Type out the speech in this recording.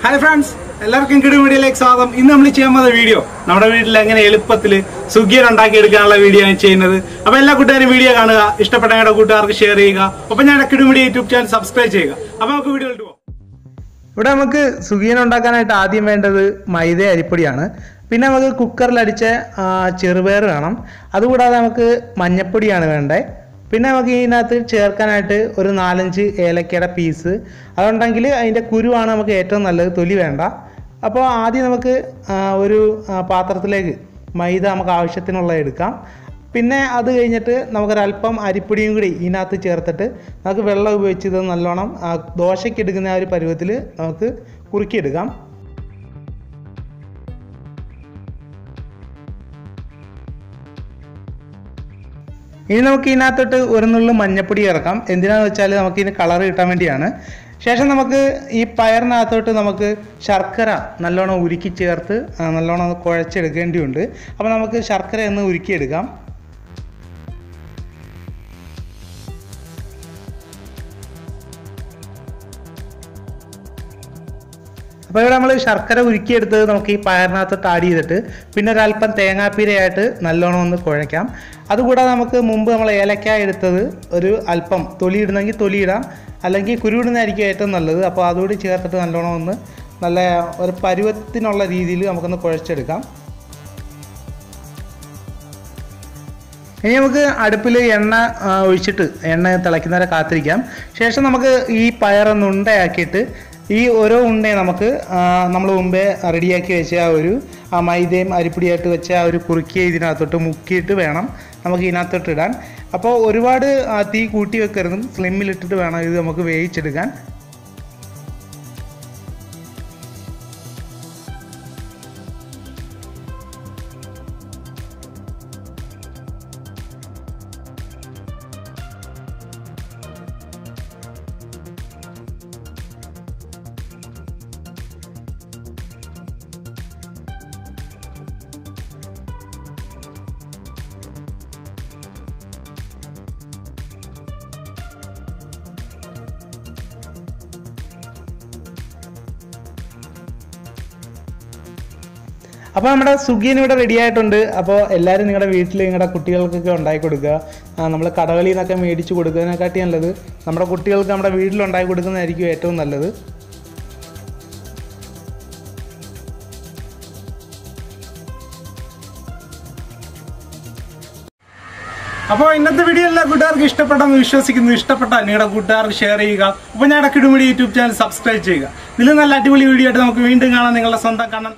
Hi friends, എല്ലാവർക്കും കിടു വീഡിയോയിലേക്ക് സ്വാഗതം. ഇന്ന് നമ്മൾ ചെയ്യാൻ പോകുന്ന വീഡിയോ നമ്മുടെ വീട്ടിൽ എങ്ങനെ എളുപ്പത്തിൽ സുഗിയൻ ഉണ്ടാക്കി എടുക്കാനുള്ള വീഡിയോ ആണ് ചെയ്യുന്നത്. അപ്പോൾ എല്ലാ കൂട്ടുകാരും വീഡിയോ കാണുക, ഇഷ്ടപ്പെട്ട ഞങ്ങളുടെ കൂട്ടുകാർക്ക് ഷെയർ ചെയ്യുക. ഒപ്പം ഞങ്ങളുടെ കിടു വീഡിയോ യൂട്യൂബ് ചാനൽ സബ്സ്ക്രൈബ് ചെയ്യുക. അപ്പോൾ നമുക്ക് വീഡിയോയിലോട്ട് പോകാം. ഇവിടെ നമുക്ക് സുഗിയൻ ഉണ്ടാക്കാനായിട്ട് ആദ്യം വേണ്ടത് മൈദ അരിപ്പൊടിയാണ്. പിന്നെ നമുക്ക് കുക്കറിൽ അടിച്ച ചെറുപയർ വേണം. അതുകൂടാതെ നമുക്ക് മഞ്ഞപ്പൊടിയാണ് വേണ്ടത്. പിന്നെ നമുക്ക് ഇതിനകത്ത് ചേർക്കാനായിട്ട് ഒരു 4-5 ഏലക്കയുടെ പീസ് അതുണ്ടെങ്കിൽ അതിൻ്റെ കുരുവാണ് നമുക്ക് ഏറ്റവും നല്ലത്, തൊലി വേണ്ട. അപ്പോൾ ആദ്യം നമുക്ക് ഒരു പാത്രത്തിലേക്ക് മൈദ നമുക്ക് ആവശ്യത്തിനുള്ള എടുക്കാം. പിന്നെ അത് കഴിഞ്ഞിട്ട് നമുക്കൊരല്പം അരിപ്പൊടിയും കൂടി ഇതിനകത്ത് ചേർത്തിട്ട് നമുക്ക് വെള്ളം ഉപയോഗിച്ച് ഇത് നല്ലോണം ദോശയ്ക്ക് എടുക്കുന്ന ആ ഒരു പരുവത്തിൽ നമുക്ക് കുറുക്കിയെടുക്കാം. ഇനി നമുക്ക് ഇതിനകത്തോട്ട് ഒരു നുള്ളു മഞ്ഞപ്പൊടി ഇറക്കാം. എന്തിനാന്ന് വെച്ചാൽ നമുക്ക് ഇതിന് കളർ കിട്ടാൻ വേണ്ടിയാണ്. ശേഷം നമുക്ക് ഈ പയറിനകത്തോട്ട് നമുക്ക് ശർക്കര നല്ലോണം ഉരുക്കി ചേർത്ത് നല്ലോണം കുഴച്ചെടുക്കേണ്ടിയുണ്ട്. അപ്പോൾ നമുക്ക് ശർക്കര ഒന്ന് ഉരുക്കിയെടുക്കാം. അപ്പോൾ ഇവിടെ നമ്മൾ ശർക്കര ഉരുക്കിയെടുത്തത് നമുക്ക് ഈ പയറിനകത്തോട്ട് ആഡ് ചെയ്തിട്ട് പിന്നെ ഒരല്പം തേങ്ങാപ്പീരയായിട്ട് നല്ലോണം ഒന്ന് കുഴയ്ക്കാം. അതുകൂടാതെ നമുക്ക് മുമ്പ് നമ്മൾ ഏലക്കായ എടുത്തത് ഒരു അല്പം തൊലി ഇടുന്നെങ്കിൽ തൊലി ഇടാം, അല്ലെങ്കിൽ കുരുവിടുന്നതായിരിക്കും ഏറ്റവും നല്ലത്. അപ്പോൾ അതുകൂടി ചേർത്തിട്ട് നല്ലോണം ഒന്ന് നല്ല ഒരു പരുവത്തിനുള്ള രീതിയിൽ നമുക്കൊന്ന് കുഴച്ചെടുക്കാം. ഇനി നമുക്ക് അടുപ്പിൽ എണ്ണ ഒഴിച്ചിട്ട് എണ്ണ തിളയ്ക്കുന്നവരെ കാത്തിരിക്കാം. ശേഷം നമുക്ക് ഈ പയറൊന്ന് ഉണ്ടയാക്കിയിട്ട് ഈ ഓരോ ഉണ്ടയും നമുക്ക് നമ്മൾ മുമ്പേ റെഡിയാക്കി വെച്ച ആ മൈദയും അരിപ്പൊടിയായിട്ട് വെച്ച ആ ഒരു കുറുക്കിയ ഇതിനകത്തോട്ട് മുക്കിയിട്ട് വേണം നമുക്ക് ഇതിനകത്തോട്ട് ഇടാൻ. അപ്പോൾ ഒരുപാട് തീ കൂട്ടി വെക്കരുതും, സ്ലിമ്മിലിട്ടിട്ട് വേണം ഇത് നമുക്ക് വേവിച്ചെടുക്കാൻ. അപ്പോൾ നമ്മുടെ സുഗിയൻ ഇവിടെ റെഡി ആയിട്ടുണ്ട്. അപ്പോൾ എല്ലാവരും നിങ്ങളുടെ വീട്ടിൽ നിങ്ങളുടെ കുട്ടികൾക്കൊക്കെ ഉണ്ടാക്കി കൊടുക്കുക. നമ്മൾ കടകളിൽ നിന്നൊക്കെ മേടിച്ച് കൊടുക്കുന്നതിനെക്കാട്ടി നല്ലത് നമ്മുടെ കുട്ടികൾക്ക് നമ്മുടെ വീട്ടിലുണ്ടാക്കി കൊടുക്കുന്നതായിരിക്കും ഏറ്റവും നല്ലത്. അപ്പോൾ ഇന്നത്തെ വീഡിയോ എല്ലാ കൂട്ടുകാർക്ക് ഇഷ്ടപ്പെട്ടെന്ന് വിശ്വസിക്കുന്നു. ഇഷ്ടപ്പെട്ടാൽ നിങ്ങളുടെ കൂട്ടുകാർക്ക് ഷെയർ ചെയ്യുക. അപ്പോൾ ഞങ്ങളുടെ കിടു വീഡിയോ യൂട്യൂബ് ചാനൽ സബ്സ്ക്രൈബ് ചെയ്യുക. ഇതിൽ നല്ല അടിപൊളി വീഡിയോ ആയിട്ട് നമുക്ക് വീണ്ടും കാണാം. നിങ്ങളുടെ സ്വന്തം കാണാൻ